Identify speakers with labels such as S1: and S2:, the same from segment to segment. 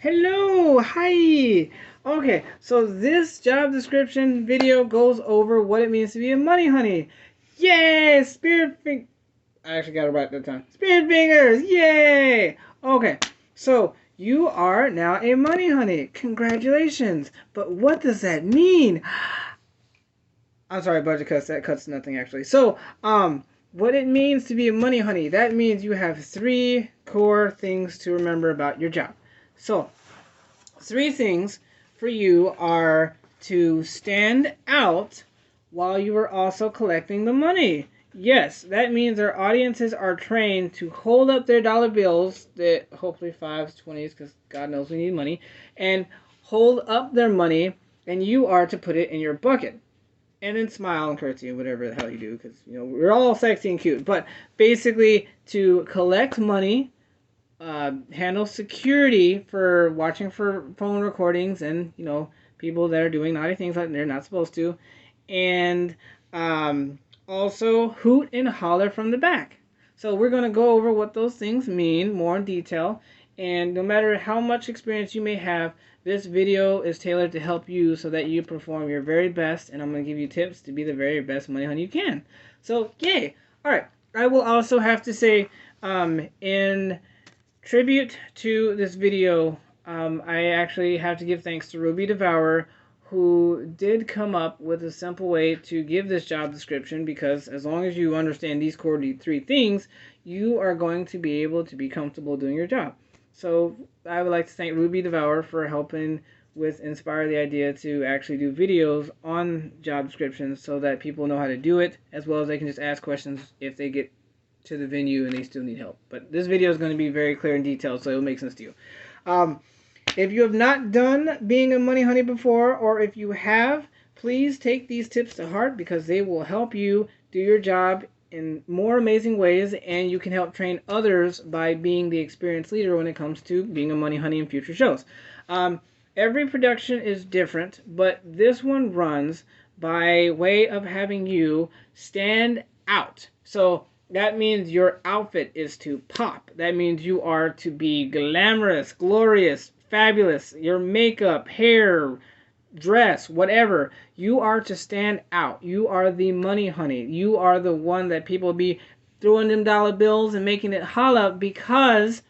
S1: Hello, hi. Okay, so this job description video goes over what it means to be a money honey. Yay! I actually got it right that time. Spirit fingers, yay! Okay, so you are now a money honey. Congratulations. But what does that mean? I'm sorry, budget cuts. That cuts nothing actually. What it means to be a money honey, that means you have three core things to remember about your job. So, three things for you are to stand out while you are also collecting the money. Yes, that means our audiences are trained to hold up their dollar bills, that hopefully fives, 20s, because God knows we need money, and hold up their money, and you are to put it in your bucket. And then smile and curtsy and whatever the hell you do, because we're all sexy and cute. But basically, to collect money, handle security for watching for phone recordings and people that are doing naughty things like they're not supposed to, and also hoot and holler from the back. So we're going to go over what those things mean more in detail, and no matter how much experience you may have, this video is tailored to help you so that you perform your very best, and I'm going to give you tips to be the very best money honey you can. So yay. All right, I will also have to say, in tribute to this video, I actually have to give thanks to Ruby Devourer, who did come up with a simple way to give this job description, because as long as you understand these core three things, you are going to be able to be comfortable doing your job. So I would like to thank Ruby Devourer for helping with inspire the idea to actually do videos on job descriptions so that people know how to do it, as well as they can just ask questions if they get to the venue and they still need help. But this video is going to be very clear and detailed, so it'll make sense to you. If you have not done being a money honey before, or if you have, please take these tips to heart, because they will help you do your job in more amazing ways, and you can help train others by being the experienced leader when it comes to being a money honey in future shows. Every production is different, but this one runs by way of having you stand out. So that means your outfit is to pop. That means you are to be glamorous, glorious, fabulous. Your makeup, hair, dress, whatever. You are to stand out. You are the money honey. You are the one that people be throwing them dollar bills and making it holla, because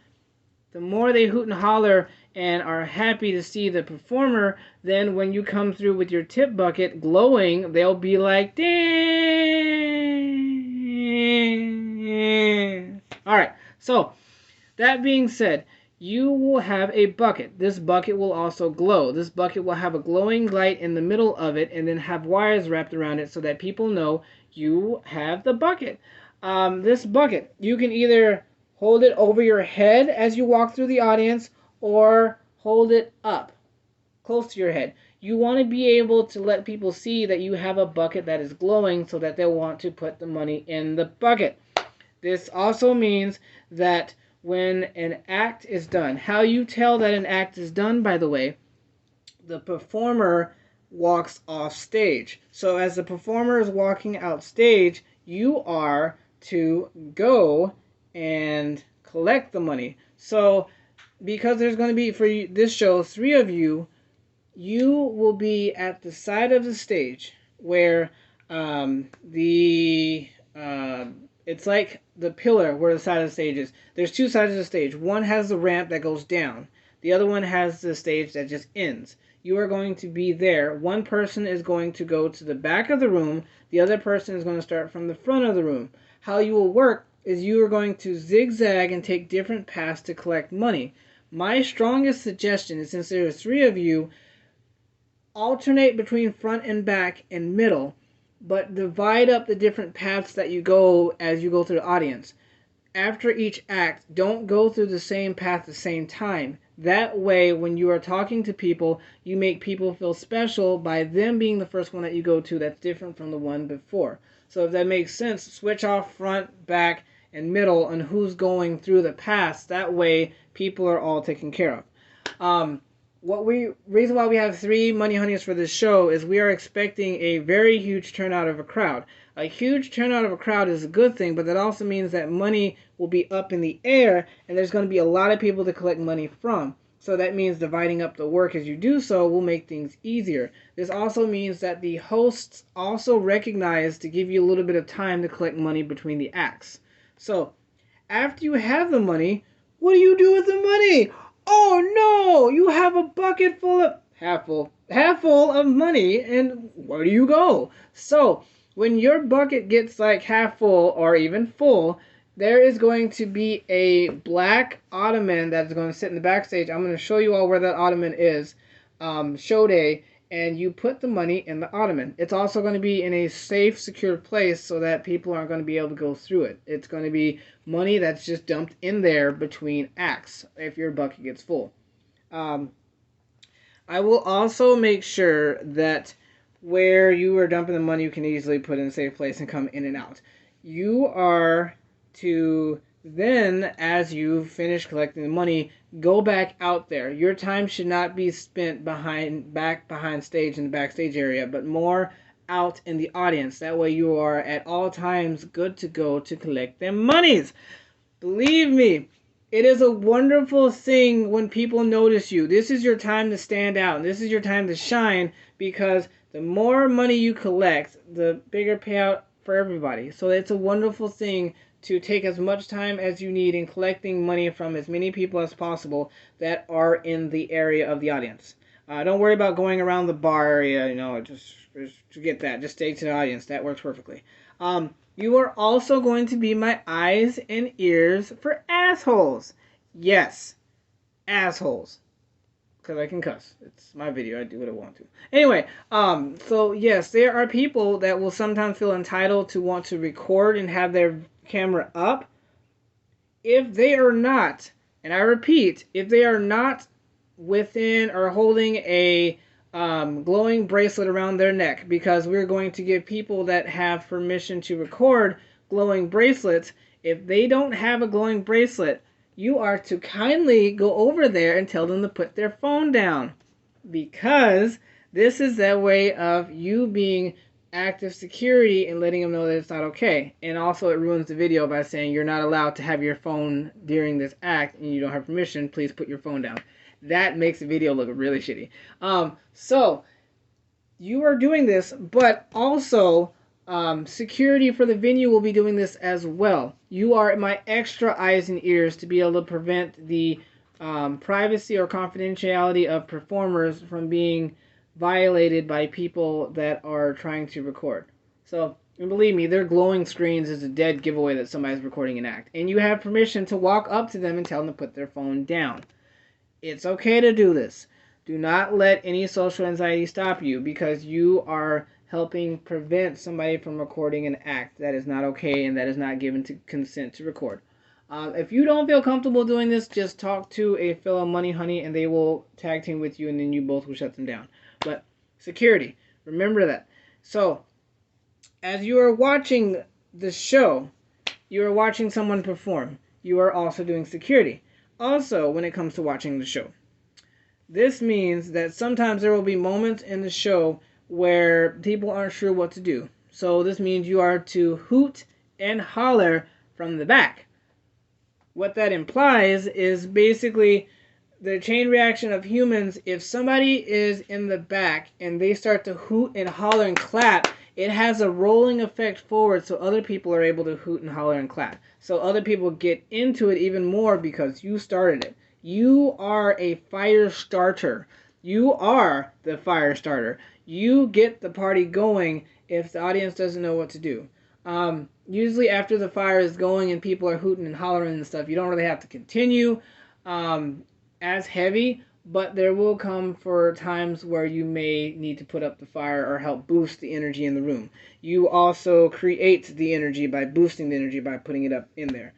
S1: the more they hoot and holler and are happy to see the performer, then when you come through with your tip bucket glowing, they'll be like, damn. Alright, so that being said, you will have a bucket. This bucket will also glow. This bucket will have a glowing light in the middle of it, and then have wires wrapped around it so that people know you have the bucket. This bucket, you can either hold it over your head as you walk through the audience, or hold it up close to your head. You want to be able to let people see that you have a bucket that is glowing, so that they'll want to put the money in the bucket. This also means that when an act is done, how you tell that an act is done, by the way, the performer walks off stage. So as the performer is walking out stage, you are to go and collect the money. So because there's going to be, for this show, three of you, you will be at the side of the stage where it's like the pillar where the side of the stage is. There's two sides of the stage. One has the ramp that goes down. The other one has the stage that just ends. You are going to be there. One person is going to go to the back of the room. The other person is going to start from the front of the room. How you will work is you are going to zigzag and take different paths to collect money. My strongest suggestion is, since there are three of you, alternate between front and back and middle, but divide up the different paths that you go as you go through the audience. After each act, don't go through the same path at the same time. That way, when you are talking to people, you make people feel special by them being the first one that you go to that's different from the one before. So if that makes sense, switch off front, back, and middle on who's going through the paths. That way, people are all taken care of. Reason why we have three money honeys for this show is we are expecting a very huge turnout of a crowd. A huge turnout of a crowd is a good thing, but that also means that money will be up in the air, and there's going to be a lot of people to collect money from. So that means dividing up the work as you do so will make things easier. This also means that the hosts also recognize to give you a little bit of time to collect money between the acts. So after you have the money, what do you do with the money? Oh no! You have a bucket full of half full of money, and where do you go? So when your bucket gets like half full or even full, there is going to be a black ottoman that is going to sit in the backstage. I'm going to show you all where that ottoman is. Show day, and you put the money in the ottoman. It's also going to be in a safe, secure place so that people aren't going to be able to go through it. It's going to be money that's just dumped in there between acts if your bucket gets full. I will also make sure that where you are dumping the money, you can easily put in a safe place and come in and out. You are to then, as you finish collecting the money, go back out there. Your time should not be spent back behind stage in the backstage area, but more out in the audience. That way you are at all times good to go to collect them monies. Believe me, it is a wonderful thing when people notice you. This is your time to stand out. This is your time to shine, because the more money you collect, the bigger payout for everybody. So it's a wonderful thing to take as much time as you need in collecting money from as many people as possible that are in the area of the audience. Don't worry about going around the bar area, just forget that. Just stay to the audience. That works perfectly. You are also going to be my eyes and ears for assholes. Yes, assholes. Because I can cuss. It's my video. I do what I want to. Anyway, so yes, there are people that will sometimes feel entitled to want to record and have their camera up. If they are not, and I repeat, if they are not within or holding a glowing bracelet around their neck, because we're going to give people that have permission to record glowing bracelets. If they don't have a glowing bracelet, you are to kindly go over there and tell them to put their phone down, because this is their way of you being active security and letting them know that it's not okay. And also it ruins the video by saying you're not allowed to have your phone during this act and you don't have permission, please put your phone down. That makes the video look really shitty. So you are doing this, but also security for the venue will be doing this as well. You are my extra eyes and ears to be able to prevent the privacy or confidentiality of performers from being violated by people that are trying to record. So, and believe me, their glowing screens is a dead giveaway that somebody's recording an act. And you have permission to walk up to them and tell them to put their phone down. It's okay to do this. Do not let any social anxiety stop you, because you are helping prevent somebody from recording an act that is not okay and that is not given to consent to record. If you don't feel comfortable doing this, just talk to a fellow money honey and they will tag team with you, and then you both will shut them down. But security, remember that. So, as you are watching the show, you are watching someone perform. You are also doing security. Also, when it comes to watching the show, this means that sometimes there will be moments in the show where people aren't sure what to do. So this means you are to hoot and holler from the back. What that implies is basically the chain reaction of humans. If somebody is in the back and they start to hoot and holler and clap, it has a rolling effect forward, so other people are able to hoot and holler and clap. So other people get into it even more because you started it. You are a fire starter. You are the fire starter. You get the party going if the audience doesn't know what to do. Usually after the fire is going and people are hooting and hollering and stuff, you don't really have to continue as heavy, but there will come for times where you may need to put up the fire or help boost the energy in the room. You also create the energy by boosting the energy by putting it up in there.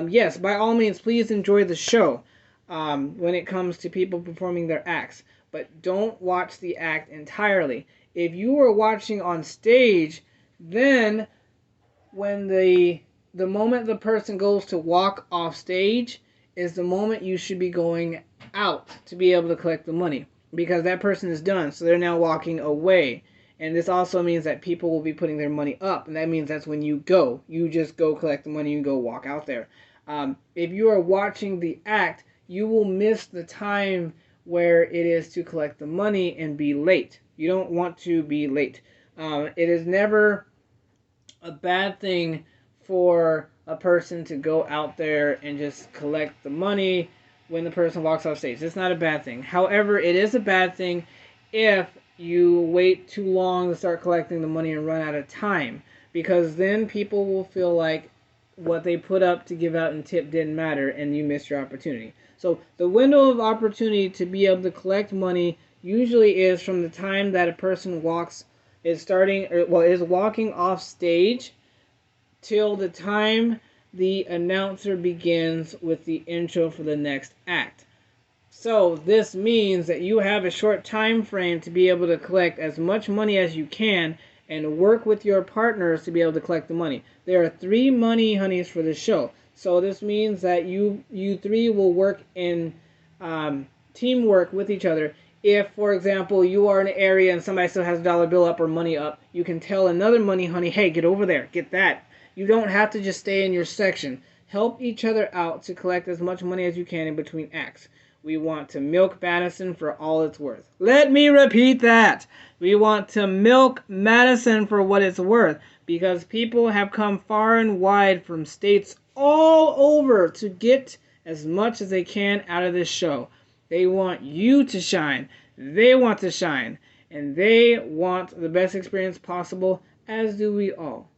S1: Yes, by all means, please enjoy the show when it comes to people performing their acts, but don't watch the act entirely. If you are watching on stage, then when the moment the person goes to walk off stage is the moment you should be going out to be able to collect the money, because that person is done, so they're now walking away. And this also means that people will be putting their money up, and that means that's when you go. You just go collect the money and go walk out there. If you are watching the act, you will miss the time where it is to collect the money and be late. You don't want to be late. It is never a bad thing for a person to go out there and just collect the money when the person walks off stage. It's not a bad thing. However, it is a bad thing if you wait too long to start collecting the money and run out of time, because then people will feel like what they put up to give out in tip didn't matter and you missed your opportunity. So the window of opportunity to be able to collect money usually is from the time that a person is walking off stage till the time the announcer begins with the intro for the next act. So this means that you have a short time frame to be able to collect as much money as you can and work with your partners to be able to collect the money. There are 3 money honeys for this show. So this means that you three will work in teamwork with each other. If, for example, you are in an area and somebody still has a dollar bill up or money up, you can tell another money honey, hey, get over there, get that. You don't have to just stay in your section. Help each other out to collect as much money as you can in between acts. We want to milk Madison for all it's worth. Let me repeat that. We want to milk Madison for what it's worth, because people have come far and wide from states all over to get as much as they can out of this show. They want you to shine. They want to shine. And they want the best experience possible, as do we all.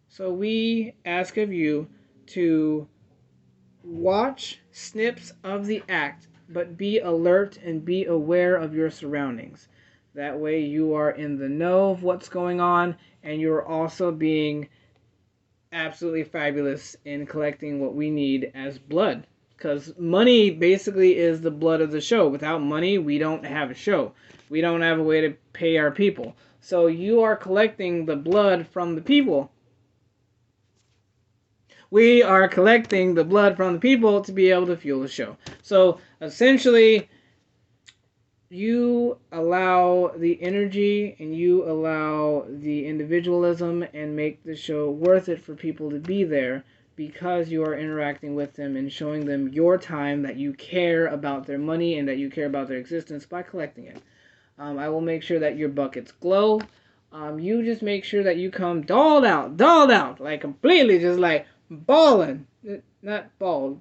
S1: So we ask of you to watch snips of the act, but be alert and be aware of your surroundings. That way you are in the know of what's going on, and you're also being absolutely fabulous in collecting what we need as blood. Because money basically is the blood of the show. Without money, we don't have a show. We don't have a way to pay our people. So you are collecting the blood from the people. We are collecting the blood from the people to be able to fuel the show. So essentially, you allow the energy and you allow the individualism and make the show worth it for people to be there, because you are interacting with them and showing them your time, that you care about their money and that you care about their existence by collecting it. I will make sure that your buckets glow. You just make sure that you come dolled out, like completely just like balling. Not bald.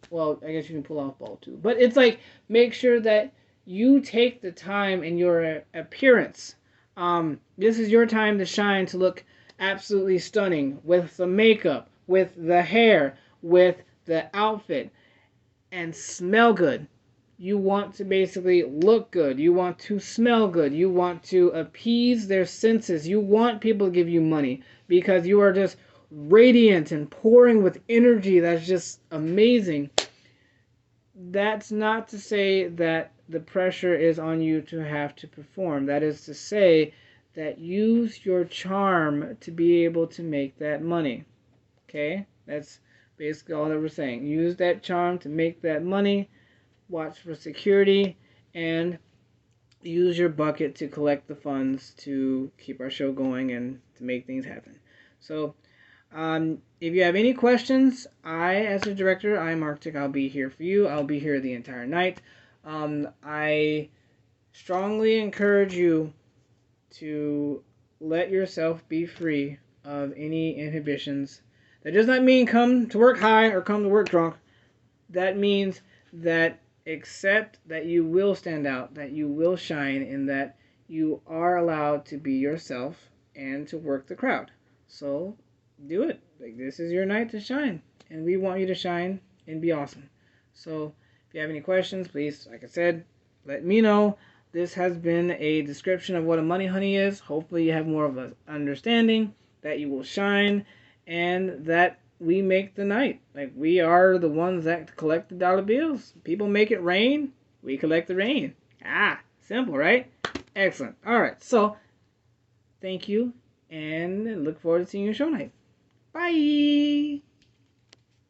S1: Well, I guess you can pull off bald too. But it's like, make sure that you take the time in your appearance. This is your time to shine, to look absolutely stunning with the makeup, with the hair, with the outfit, and smell good. You want to basically look good. You want to smell good. You want to appease their senses. You want people to give you money because you are just radiant and pouring with energy that's just amazing. That's not to say that the pressure is on you to have to perform. That is to say that use your charm to be able to make that money. Okay? That's basically all that we're saying. Use that charm to make that money. Watch for security, and use your bucket to collect the funds to keep our show going and to make things happen. So, if you have any questions, as a director, I'm Arctic. I'll be here for you. I'll be here the entire night. I strongly encourage you to let yourself be free of any inhibitions. That does not mean come to work high or come to work drunk. That means that accept that you will stand out, that you will shine, and that you are allowed to be yourself and to work the crowd. So do it. Like, this is your night to shine, and we want you to shine and be awesome. So if you have any questions, please, like I said, let me know. This has been a description of what a money honey is. Hopefully you have more of an understanding, that you will shine, and that we make the night. Like, we are the ones that collect the dollar bills. People make it rain, we collect the rain. Simple, right? Excellent. All right, so thank you, and look forward to seeing you show night. Bye.